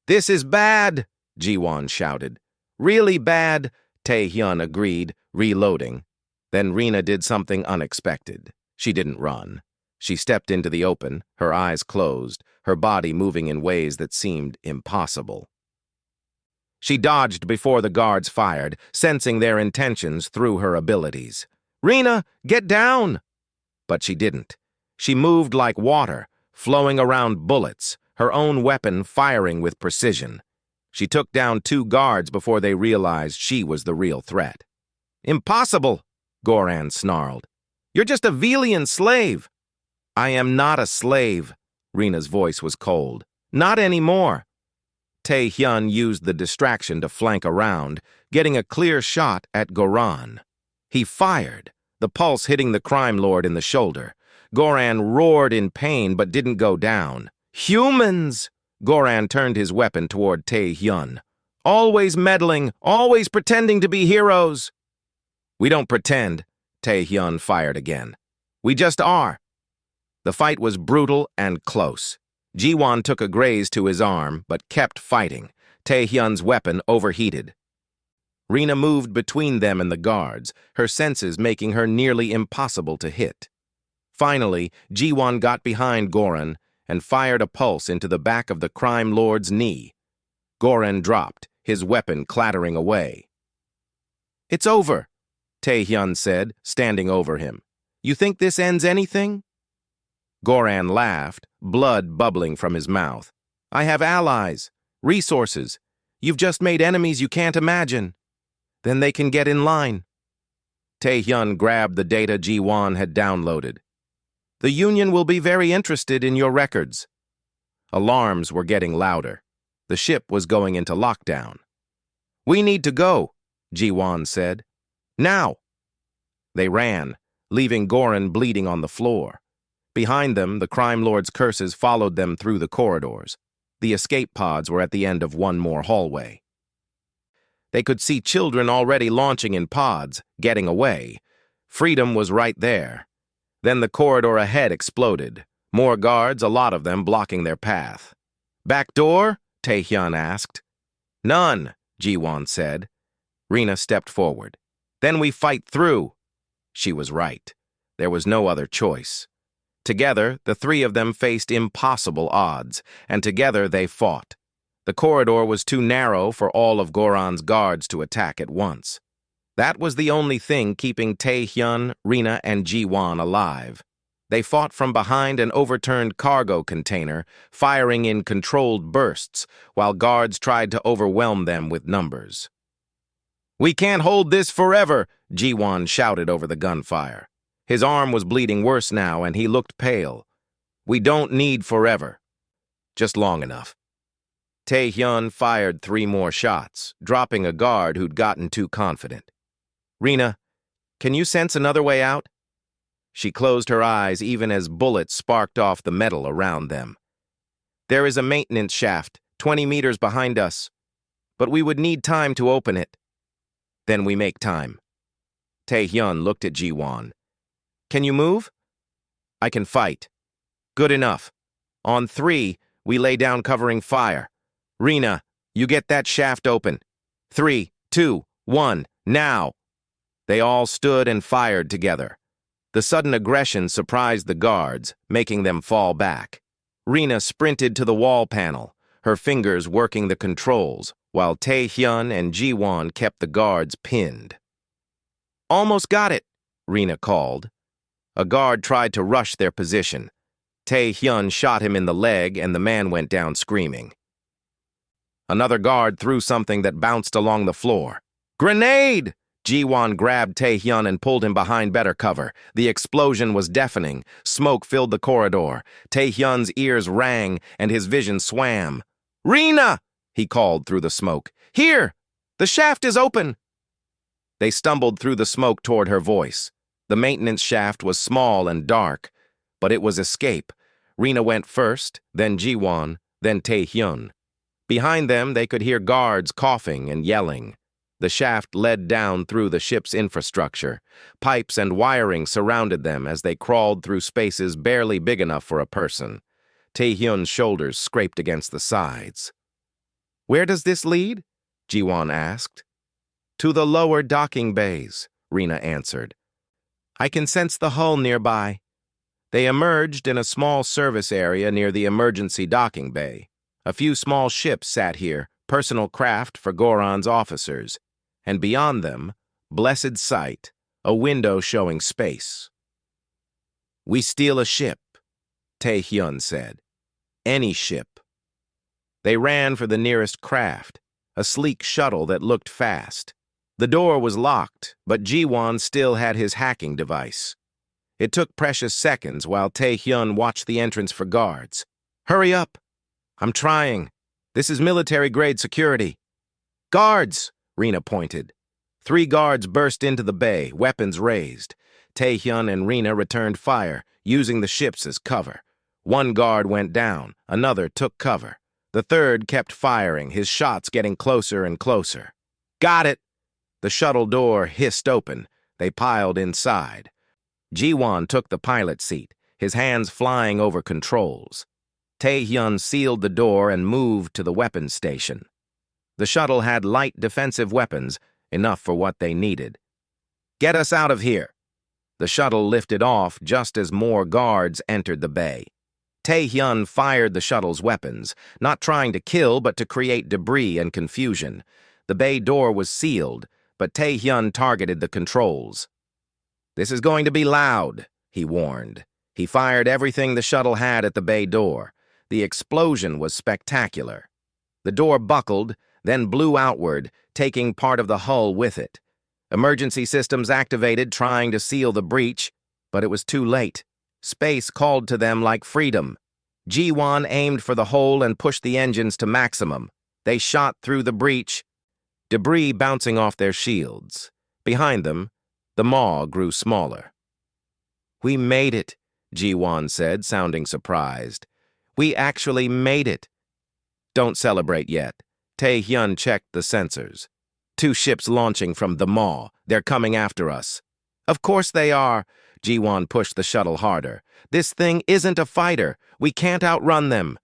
This is bad, Jiwon shouted. Really bad, Tae-hyun agreed, reloading. Then Rena did something unexpected. She didn't run. She stepped into the open, her eyes closed, her body moving in ways that seemed impossible. She dodged before the guards fired, sensing their intentions through her abilities. Rena, get down! But she didn't. She moved like water, flowing around bullets, her own weapon firing with precision. She took down 2 guards before they realized she was the real threat. Impossible, Goran snarled. You're just a Velian slave. I am not a slave. Rena's voice was cold. Not anymore. Tae-hyun used the distraction to flank around, getting a clear shot at Goran. He fired, the pulse hitting the crime lord in the shoulder. Goran roared in pain but didn't go down. Humans! Goran turned his weapon toward Tae-hyun. Always meddling, always pretending to be heroes. We don't pretend, Tae-hyun fired again. We just are. The fight was brutal and close. Jiwon took a graze to his arm, but kept fighting. Tae-hyun's weapon overheated. Rena moved between them and the guards, her senses making her nearly impossible to hit. Finally, Jiwon got behind Goran and fired a pulse into the back of the crime lord's knee. Goran dropped, his weapon clattering away. "It's over," Taehyun said, standing over him. "You think this ends anything?" Goran laughed, blood bubbling from his mouth. "I have allies, resources. You've just made enemies you can't imagine. Then they can get in line." Taehyun grabbed the data Jiwon had downloaded. "The Union will be very interested in your records." Alarms were getting louder. The ship was going into lockdown. "We need to go," Jiwon said. "Now!" They ran, leaving Goran bleeding on the floor. Behind them, the crime lord's curses followed them through the corridors. The escape pods were at the end of one more hallway. They could see children already launching in pods, getting away. Freedom was right there. Then the corridor ahead exploded. More guards, a lot of them blocking their path. "Back door?" Taehyun asked. "None," Jiwon said. Rena stepped forward. "Then we fight through." She was right. There was no other choice. Together, the three of them faced impossible odds, and together they fought. The corridor was too narrow for all of Goran's guards to attack at once. That was the only thing keeping Taehyun, Rena, and Jiwon alive. They fought from behind an overturned cargo container, firing in controlled bursts, while guards tried to overwhelm them with numbers. "We can't hold this forever," Jiwon shouted over the gunfire. His arm was bleeding worse now, and he looked pale. "We don't need forever. Just long enough." Taehyun fired 3 more shots, dropping a guard who'd gotten too confident. "Rena, can you sense another way out?" She closed her eyes even as bullets sparked off the metal around them. "There is a maintenance shaft, 20 meters behind us, but we would need time to open it." "Then we make time." Taehyun looked at Jiwon. "Can you move?" "I can fight." "Good enough. On 3, we lay down covering fire. Rena, you get that shaft open. 3, 2, 1, now." They all stood and fired together. The sudden aggression surprised the guards, making them fall back. Rena sprinted to the wall panel, her fingers working the controls, while Taehyun and Jiwon kept the guards pinned. "Almost got it," Rena called. A guard tried to rush their position. Taehyun shot him in the leg and the man went down screaming. Another guard threw something that bounced along the floor. "Grenade!" Jiwon grabbed Taehyun and pulled him behind better cover. The explosion was deafening. Smoke filled the corridor. Taehyun's ears rang and his vision swam. "Rena!" he called through the smoke. "Here! The shaft is open!" They stumbled through the smoke toward her voice. The maintenance shaft was small and dark, but it was escape. Rena went first, then Jiwon, then Taehyun. Behind them, they could hear guards coughing and yelling. The shaft led down through the ship's infrastructure. Pipes and wiring surrounded them as they crawled through spaces barely big enough for a person. Taehyun's shoulders scraped against the sides. "Where does this lead?" Jiwon asked. "To the lower docking bays," Rena answered. "I can sense the hull nearby." They emerged in a small service area near the emergency docking bay. A few small ships sat here, personal craft for Goran's officers, and beyond them, blessed sight, a window showing space. "We steal a ship," Taehyun said. "Any ship." They ran for the nearest craft, a sleek shuttle that looked fast. The door was locked, but Jiwon still had his hacking device. It took precious seconds while Taehyun watched the entrance for guards. "Hurry up!" "I'm trying. This is military-grade security." "Guards!" Rena pointed. 3 guards burst into the bay, weapons raised. Taehyun and Rena returned fire, using the ships as cover. 1 guard went down, another took cover. The 3rd kept firing, his shots getting closer and closer. "Got it!" The shuttle door hissed open. They piled inside. Jiwon took the pilot seat, his hands flying over controls. Taehyun sealed the door and moved to the weapons station. The shuttle had light defensive weapons, enough for what they needed. "Get us out of here!" The shuttle lifted off just as more guards entered the bay. Tae-hyun fired the shuttle's weapons, not trying to kill but to create debris and confusion. The bay door was sealed, but Tae-hyun targeted the controls. "This is going to be loud," he warned. He fired everything the shuttle had at the bay door. The explosion was spectacular. The door buckled, then blew outward, taking part of the hull with it. Emergency systems activated, trying to seal the breach, but it was too late. Space called to them like freedom. Ji-won aimed for the hole and pushed the engines to maximum. They shot through the breach, debris bouncing off their shields. Behind them, the maw grew smaller. "We made it," Ji-won said, sounding surprised. "We actually made it." "Don't celebrate yet." Tae-hyun checked the sensors. "2 ships launching from the maw. They're coming after us." "Of course they are." Ji-won pushed the shuttle harder. "This thing isn't a fighter. We can't outrun them."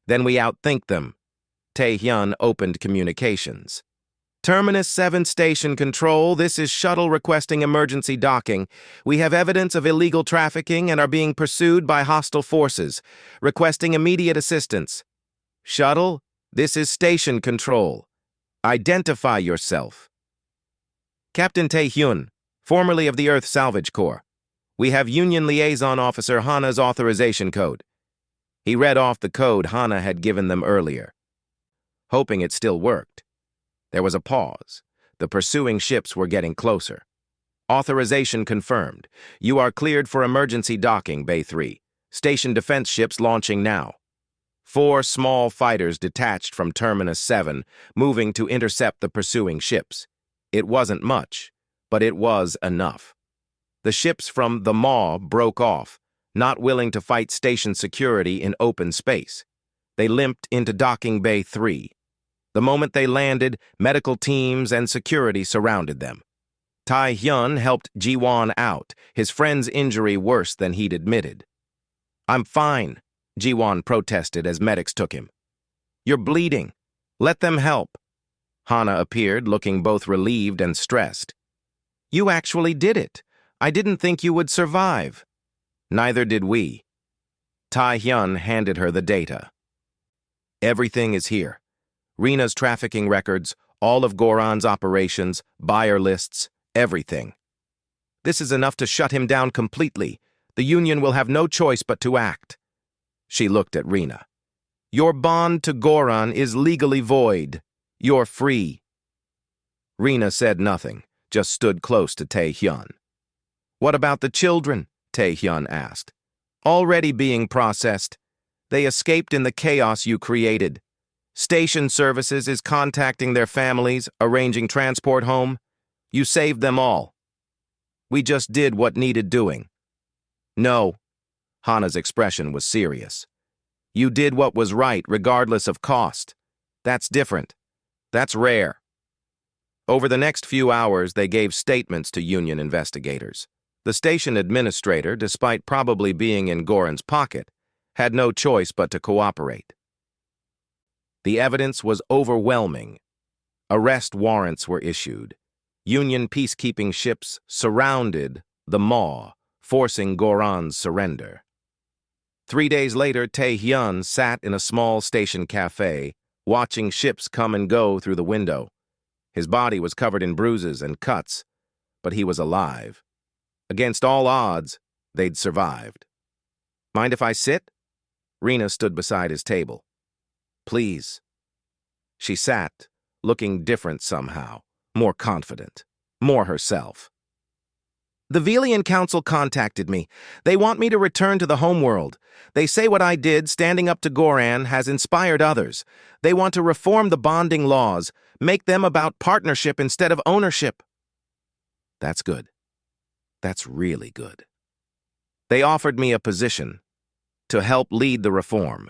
"Then we outthink them." Tae-hyun opened communications. "Terminus 7 Station Control, this is Shuttle requesting emergency docking. We have evidence of illegal trafficking and are being pursued by hostile forces, requesting immediate assistance." "Shuttle, this is Station Control. Identify yourself." "Captain Tae-hyun, formerly of the Earth Salvage Corps. We have Union Liaison Officer Hana's authorization code." He read off the code Hana had given them earlier, hoping it still worked. There was a pause. The pursuing ships were getting closer. "Authorization confirmed. You are cleared for emergency docking, Bay 3. Station defense ships launching now." 4 small fighters detached from Terminus 7, moving to intercept the pursuing ships. It wasn't much, but it was enough. The ships from the maw broke off, not willing to fight station security in open space. They limped into docking Bay 3. The moment they landed, medical teams and security surrounded them. Tae-hyun helped Ji-won out, his friend's injury worse than he'd admitted. "I'm fine," Ji-won protested as medics took him. "You're bleeding. Let them help." Hana appeared, looking both relieved and stressed. "You actually did it. I didn't think you would survive." "Neither did we." Tae-hyun handed her the data. "Everything is here. Rina's trafficking records, all of Goran's operations, buyer lists, everything. This is enough to shut him down completely. The Union will have no choice but to act." She looked at Rina. "Your bond to Goran is legally void. You're free." Rina said nothing, just stood close to Tae-hyun. "What about the children?" Tae-hyun asked. "Already being processed. They escaped in the chaos you created. Station Services is contacting their families, arranging transport home. You saved them all. We just did what needed doing." "No." Hana's expression was serious. "You did what was right, regardless of cost. That's different. That's rare." Over the next few hours, they gave statements to Union investigators. The station administrator, despite probably being in Goran's pocket, had no choice but to cooperate. The evidence was overwhelming. Arrest warrants were issued. Union peacekeeping ships surrounded the maw, forcing Goran's surrender. 3 days later, Tae-hyun sat in a small station cafe, watching ships come and go through the window. His body was covered in bruises and cuts, but he was alive. Against all odds, they'd survived. "Mind if I sit?" Rina stood beside his table. "Please." She sat, looking different somehow, more confident, more herself. "The Velian Council contacted me. They want me to return to the homeworld. They say what I did, standing up to Goran, has inspired others. They want to reform the bonding laws, make them about partnership instead of ownership." "That's good. That's really good." "They offered me a position to help lead the reform.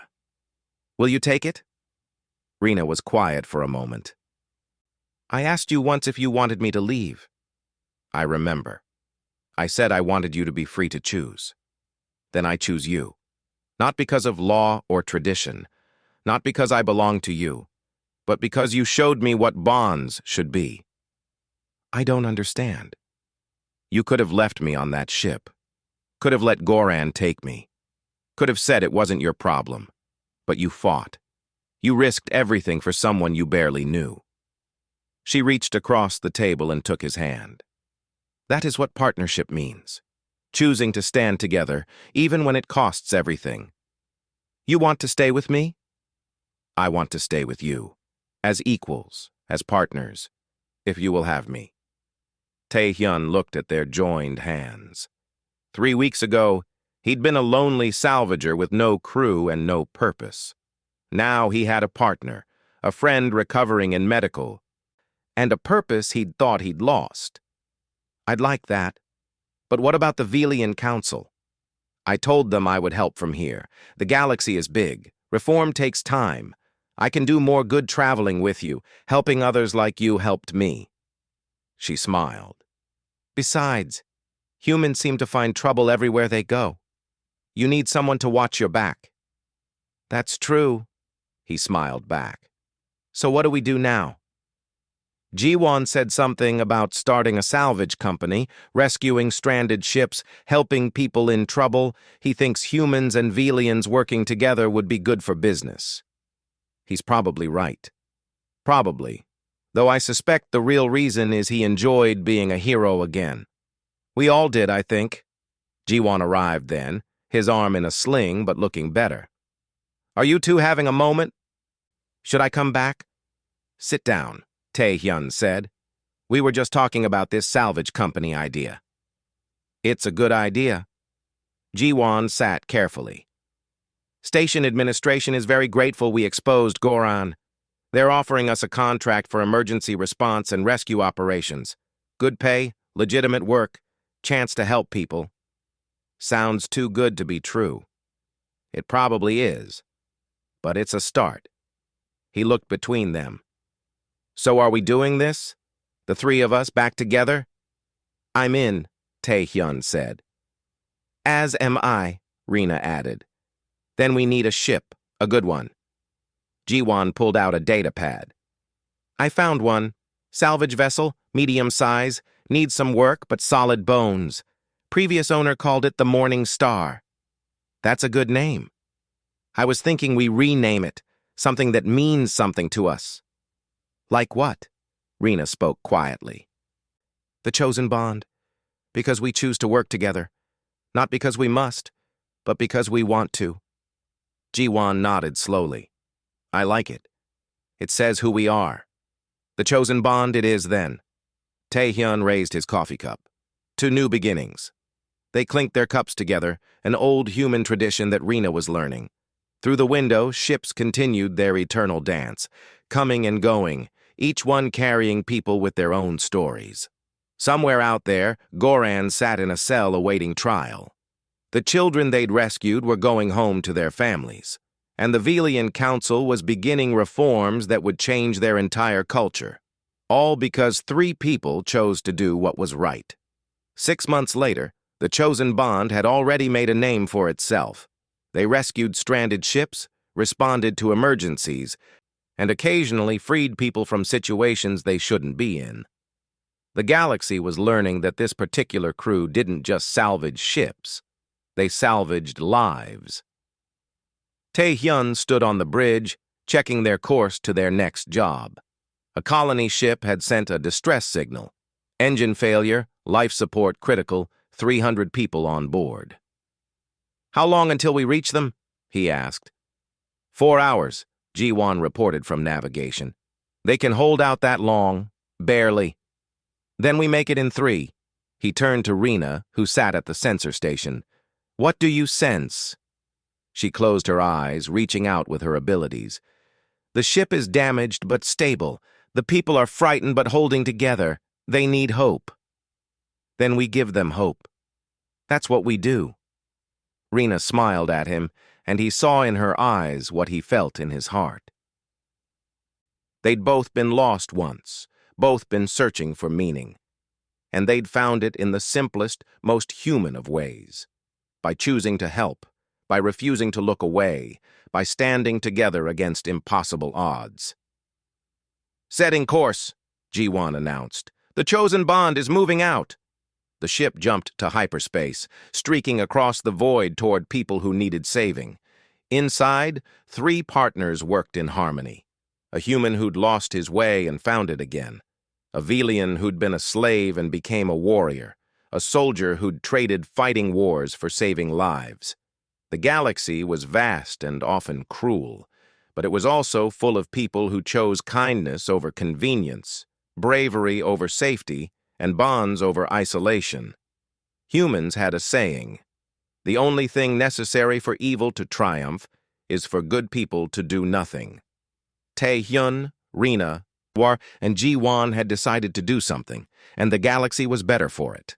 Will you take it?" Rina was quiet for a moment. "I asked you once if you wanted me to leave." "I remember. I said I wanted you to be free to choose. Then I choose you. Not because of law or tradition, not because I belong to you, but because you showed me what bonds should be." I don't understand. You could have left me on that ship. Could have let Goran take me. Could have said it wasn't your problem. But you fought. You risked everything for someone you barely knew. She reached across the table and took his hand. That is what partnership means. Choosing to stand together, even when it costs everything. You want to stay with me? I want to stay with you. As equals, as partners, if you will have me. Tae-hyun looked at their joined hands. 3 weeks ago, he'd been a lonely salvager with no crew and no purpose. Now he had a partner, a friend recovering in medical, and a purpose he'd thought he'd lost. I'd like that. But what about the Velian Council? I told them I would help from here. The galaxy is big. Reform takes time. I can do more good traveling with you. Helping others like you helped me. She smiled. Besides, humans seem to find trouble everywhere they go. You need someone to watch your back. That's true, he smiled back. So what do we do now? Ji-won said something about starting a salvage company, rescuing stranded ships, helping people in trouble. He thinks humans and Velians working together would be good for business. He's probably right. Probably. Though I suspect the real reason is he enjoyed being a hero again. We all did, I think. Ji-won arrived then, his arm in a sling but looking better. Are you two having a moment? Should I come back? Sit down, Tae-hyun said. We were just talking about this salvage company idea. It's a good idea. Ji-won sat carefully. Station administration is very grateful we exposed Goran. They're offering us a contract for emergency response and rescue operations. Good pay, legitimate work, chance to help people. Sounds too good to be true. It probably is. But it's a start. He looked between them. So are we doing this? The three of us back together? I'm in, Tae-hyun said. As am I, Rina added. Then we need a ship, a good one. Ji-won pulled out a data pad. I found one. Salvage vessel, medium size, needs some work but solid bones. Previous owner called it the Morning Star. That's a good name. I was thinking we rename it, something that means something to us. Like what? Rina spoke quietly. The chosen bond. Because we choose to work together. Not because we must, but because we want to. Ji-won nodded slowly. I like it. It says who we are. The chosen bond it is then. Tae-hyun raised his coffee cup. To new beginnings. They clinked their cups together, an old human tradition that Rina was learning. Through the window, ships continued their eternal dance, coming and going, each one carrying people with their own stories. Somewhere out there, Goran sat in a cell awaiting trial. The children they'd rescued were going home to their families, and the Velian Council was beginning reforms that would change their entire culture. All because 3 people chose to do what was right. 6 months later, the chosen bond had already made a name for itself. They rescued stranded ships, responded to emergencies, and occasionally freed people from situations they shouldn't be in. The galaxy was learning that this particular crew didn't just salvage ships. They salvaged lives. Tae-hyun stood on the bridge, checking their course to their next job. A colony ship had sent a distress signal. Engine failure, life support critical, 300 people on board. How long until we reach them? He asked. 4 hours, Ji-won reported from navigation. They can hold out that long, barely. Then we make it in 3. He turned to Rina, who sat at the sensor station. What do you sense? She closed her eyes, reaching out with her abilities. The ship is damaged but stable. The people are frightened but holding together. They need hope. Then we give them hope. That's what we do. Rina smiled at him, and he saw in her eyes what he felt in his heart. They'd both been lost once, both been searching for meaning. And they'd found it in the simplest, most human of ways. By choosing to help, by refusing to look away, by standing together against impossible odds. Setting course, Ji-won announced. The chosen bond is moving out. The ship jumped to hyperspace, streaking across the void toward people who needed saving. Inside, 3 partners worked in harmony. A human who'd lost his way and found it again. A Velian who'd been a slave and became a warrior. A soldier who'd traded fighting wars for saving lives. The galaxy was vast and often cruel, but it was also full of people who chose kindness over convenience, bravery over safety, and bonds over isolation. Humans had a saying: the only thing necessary for evil to triumph is for good people to do nothing. Tae-hyun, Rina, War, and Ji-won had decided to do something, and the galaxy was better for it.